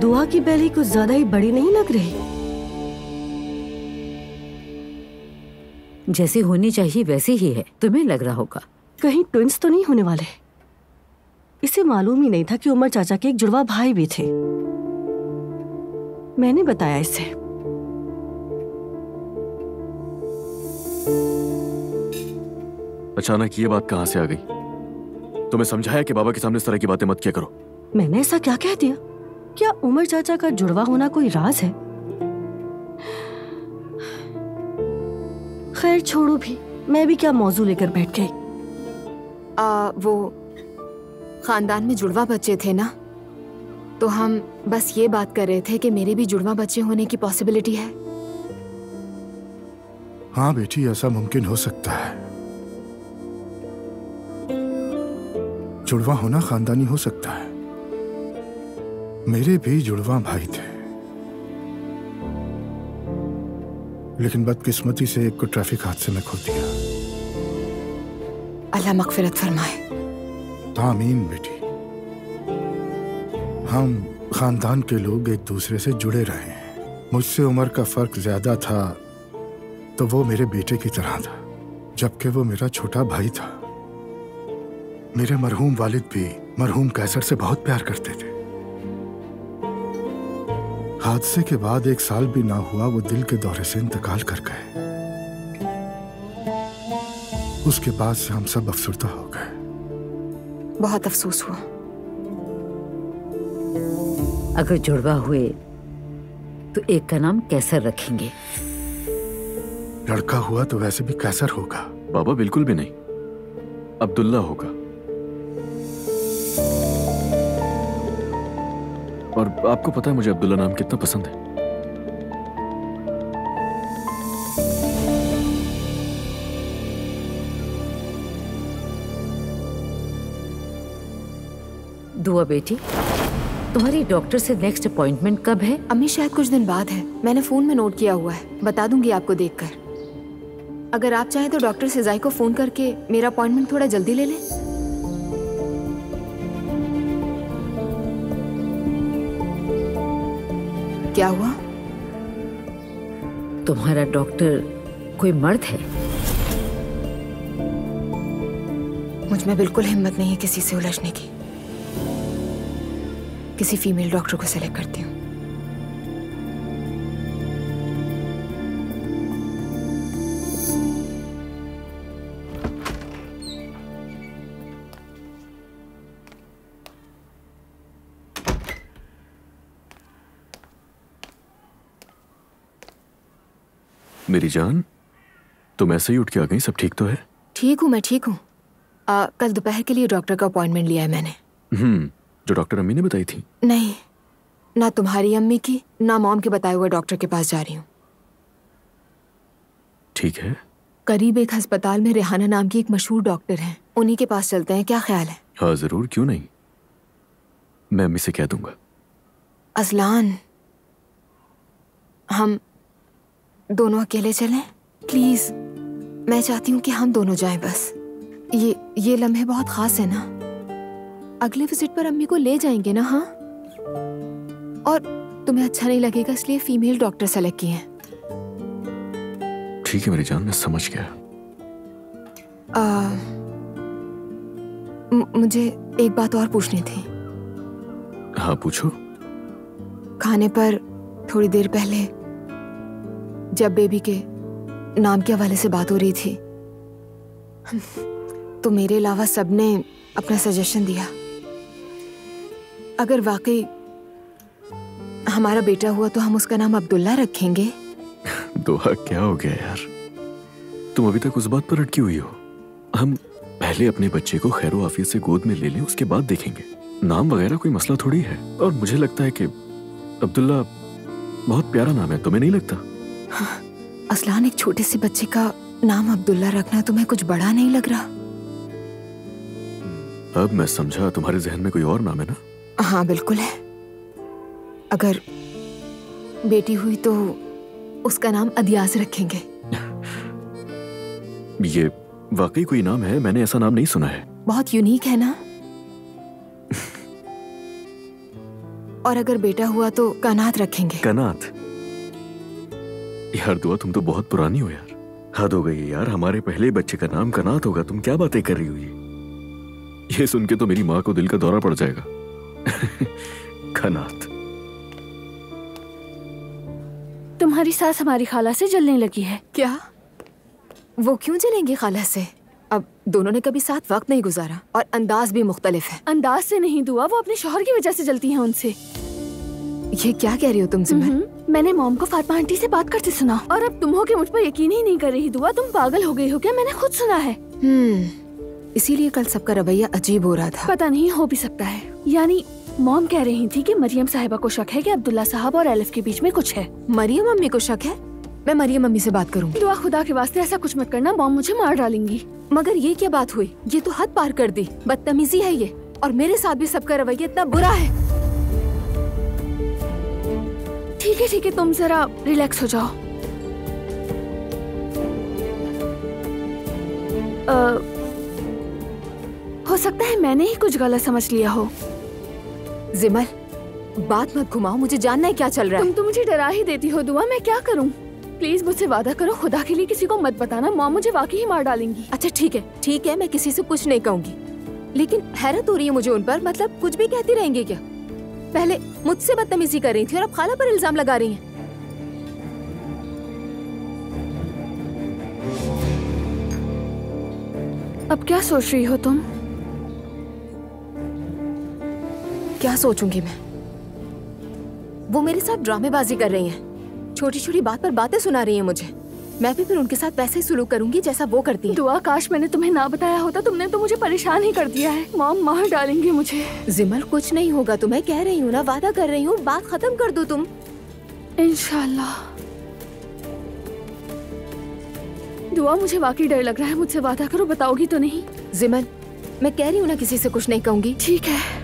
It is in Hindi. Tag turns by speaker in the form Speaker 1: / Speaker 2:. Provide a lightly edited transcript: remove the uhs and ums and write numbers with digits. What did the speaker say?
Speaker 1: दुआ की बेली कुछ ज्यादा ही बड़ी नहीं लग रही?
Speaker 2: जैसी होनी चाहिए वैसी ही है, तुम्हें लग रहा होगा।
Speaker 1: कहीं ट्विंस तो नहीं होने वाले? इसे मालूम ही नहीं था कि उमर चाचा के एक जुड़वा भाई भी थे। मैंने बताया इसे।
Speaker 3: अचानक ये बात कहां से आ गई? तुम्हें समझाया कि बाबा के सामने इस तरह की बातें मत किया करो।
Speaker 1: मैंने ऐसा क्या कह दिया? क्या उमर चाचा का जुड़वा होना कोई राज है? खैर छोड़ो भी, मैं भी क्या मौजू लेकर बैठ गई।
Speaker 4: वो खानदान में जुड़वा बच्चे थे ना, तो हम बस ये बात कर रहे थे कि मेरे भी जुड़वा बच्चे होने की पॉसिबिलिटी है।
Speaker 5: हाँ बेटी, ऐसा मुमकिन हो सकता है। जुड़वा होना खानदानी हो सकता है। मेरे भी जुड़वा भाई थे, लेकिन बदकिस्मती से एक को ट्रैफिक हादसे में खो दिया।
Speaker 4: अल्लाह मगफिरत फरमाए।
Speaker 5: आमीन बेटी। हम खानदान के लोग एक दूसरे से जुड़े रहे हैं। मुझसे उम्र का फर्क ज्यादा था तो वो मेरे बेटे की तरह था, जबकि वो मेरा छोटा भाई था। मेरे मरहूम वालिद भी मरहूम कैसर से बहुत प्यार करते थे। हादसे के बाद 1 साल भी ना हुआ वो दिल के दौरे से इंतकाल कर गए। उसके बाद से हम सब अफसरदा हो गए।
Speaker 4: बहुत अफसोस हुआ।
Speaker 2: अगर जुड़वा हुए तो एक का नाम कैसर रखेंगे।
Speaker 5: लड़का हुआ तो वैसे भी कैसर होगा।
Speaker 3: बाबा बिल्कुल भी नहीं, अब्दुल्ला होगा। और आपको पता है मुझे अब्दुल्ला नाम कितना पसंद है।
Speaker 2: दुआ बेटी, तुम्हारी डॉक्टर से नेक्स्ट अपॉइंटमेंट कब है?
Speaker 4: अम्मी शायद कुछ दिन बाद है। मैंने फोन में नोट किया हुआ है, बता दूंगी आपको देखकर। अगर आप चाहें तो डॉक्टर सिजाई को फोन करके मेरा अपॉइंटमेंट थोड़ा जल्दी ले लें। क्या हुआ?
Speaker 2: तुम्हारा डॉक्टर कोई मर्द है?
Speaker 4: मुझ में बिल्कुल हिम्मत नहीं है किसी से उलझने की। किसी फीमेल डॉक्टर को सेलेक्ट करती हूँ।
Speaker 3: मेरी जान, तुम ऐसे ही उठ के आ गई? सब ठीक तो है?
Speaker 4: ठीक हूँ, मैं ठीक हूँ। कल दोपहर के लिए डॉक्टर का अपॉइंटमेंट लिया है मैंने।
Speaker 3: जो डॉक्टर अम्मी ने बताई थी?
Speaker 4: नहीं, ना तुम्हारी अम्मी की ना मॉम के बताए हुए डॉक्टर के पास जा रही हूँ।
Speaker 3: ठीक है।
Speaker 4: करीब एक अस्पताल में रेहाना नाम की एक मशहूर डॉक्टर हैं, उन्हीं के पास चलते हैं। क्या ख्याल है?
Speaker 3: हाँ जरूर, क्यों नहीं। मैं अम्मी से कह दूंगा।
Speaker 4: अजलान, हम दोनों अकेले चलें प्लीज। मैं चाहती हूँ कि हम दोनों जाएं बस। ये लम्हे बहुत खास है ना। अगले विजिट पर अम्मी को ले जाएंगे ना? हाँ, और तुम्हें अच्छा नहीं लगेगा इसलिए फीमेल डॉक्टर सेलेक्ट किए हैं।
Speaker 3: ठीक है मेरी जान, मैं समझ गया।
Speaker 4: मुझे एक बात और पूछनी थी।
Speaker 3: हाँ पूछो।
Speaker 4: खाने पर थोड़ी देर पहले जब बेबी के नाम के हवाले से बात हो रही थी तो मेरे अलावा सबने अपना सजेशन दिया। अगर वाकई हमारा बेटा हुआ तो हम उसका नाम अब्दुल्ला रखेंगे।
Speaker 3: दोहा क्या हो गया यार, तुम अभी तक उस बात पर अटकी हुई हो। हम पहले अपने बच्चे को खैरो आफियत से गोद में ले लें, उसके बाद देखेंगे। नाम वगैरह कोई मसला थोड़ी है। और मुझे लगता है कि अब्दुल्ला बहुत प्यारा नाम है, तुम्हें नहीं लगता?
Speaker 4: हाँ, असलान, एक छोटे से बच्चे का नाम अब्दुल्ला रखना तुम्हें कुछ बड़ा नहीं लग रहा?
Speaker 3: अब मैं समझा, तुम्हारे जहन में कोई और नाम है ना?
Speaker 4: हाँ बिल्कुल है। अगर बेटी हुई तो उसका नाम अदियास रखेंगे।
Speaker 3: ये वाकई कोई नाम है? मैंने ऐसा नाम नहीं सुना है।
Speaker 4: बहुत यूनिक है ना? और अगर बेटा हुआ तो कनात रखेंगे।
Speaker 3: कनात? यार दुआ, तुम तो बहुत पुरानी हो यार। हद हो गई है यार, हमारे पहले बच्चे का नाम कनात होगा। तुम क्या बातें कर रही हो? ये सुन के तो मेरी माँ को दिल का दौरा पड़ जाएगा। कनात।
Speaker 6: तुम्हारी सास हमारी खाला से जलने लगी है।
Speaker 4: क्या? वो क्यों जलेंगी खाला से? अब दोनों ने कभी साथ वक्त नहीं गुजारा और अंदाज भी मुख्तलिफ है।
Speaker 6: अंदाज से नहीं दुआ, वो अपने शौहर की वजह से जलती हैं उनसे।
Speaker 4: ये क्या कह रही हो तुम सिमरन?
Speaker 6: मैंने मॉम को फातिमा आंटी से बात करते सुना और अब तुम हो के मुझ पर यकीन ही नहीं कर रही। दुआ, तुम पागल हो गई हो क्या? मैंने खुद सुना है।
Speaker 4: इसीलिए कल सबका रवैया अजीब हो रहा था।
Speaker 6: पता नहीं, हो भी सकता है। यानी मॉम कह रही थी कि मरियम साहिबा को शक है कि अब्दुल्ला साहब और एलिफ के बीच में कुछ है।
Speaker 4: मरियम अम्मी को शक है? मैं मरियम अम्मी से बात करूंगी।
Speaker 6: दुआ, खुदा के वास्ते ऐसा कुछ मत करना, मॉम मुझे मार डालेंगी।
Speaker 4: मगर ये क्या बात हुई? ये तो हद पार कर दी। बदतमीजी है ये, और मेरे साथ भी सबका रवैया इतना बुरा है।
Speaker 6: ठीक है, तुम जरा रिलैक्स हो जाओ। हो सकता है मैंने ही कुछ गलत समझ लिया हो।
Speaker 4: जिमल, बात मत घुमाओ, मुझे जानना है क्या चल रहा है।
Speaker 6: तुम तो मुझे डरा ही देती हो दुआ, मैं क्या करूं? प्लीज मुझसे वादा करो, खुदा के लिए किसी को मत बताना, मॉम मुझे वाकई ही मार डालेंगी।
Speaker 4: अच्छा ठीक है, मैं किसी से कुछ नहीं कहूंगी। लेकिन हैरत हो रही है मुझे उन पर, मतलब कुछ भी कहती रहेंगी क्या? पहले मुझसे बदतमीजी कर रही थी और अब खाला पर इल्जाम लगा रही हैं।
Speaker 6: अब क्या सोच रही हो तुम?
Speaker 4: क्या सोचूंगी मैं? वो मेरे साथ ड्रामेबाजी कर रही हैं, छोटी छोटी बात पर बातें सुना रही हैं मुझे। मैं भी फिर उनके साथ वैसे ही सुलूक करूंगी जैसा वो करती हैं।
Speaker 6: दुआ, काश मैंने तुम्हें ना बताया होता, तुमने तो मुझे परेशान ही कर दिया है। मॉम मार डालेंगी मुझे।
Speaker 4: जिमल, कुछ नहीं होगा, तुम्हें कह रही हूँ ना, वादा कर रही हूँ, बात खत्म कर दो तुम।
Speaker 6: इंशाल्लाह। दुआ, मुझे वाकई डर लग रहा है, मुझसे वादा करो, बताओगी तो नहीं?
Speaker 4: जिमल, मैं कह रही हूँ ना, किसी से कुछ नहीं कहूंगी।
Speaker 6: ठीक है।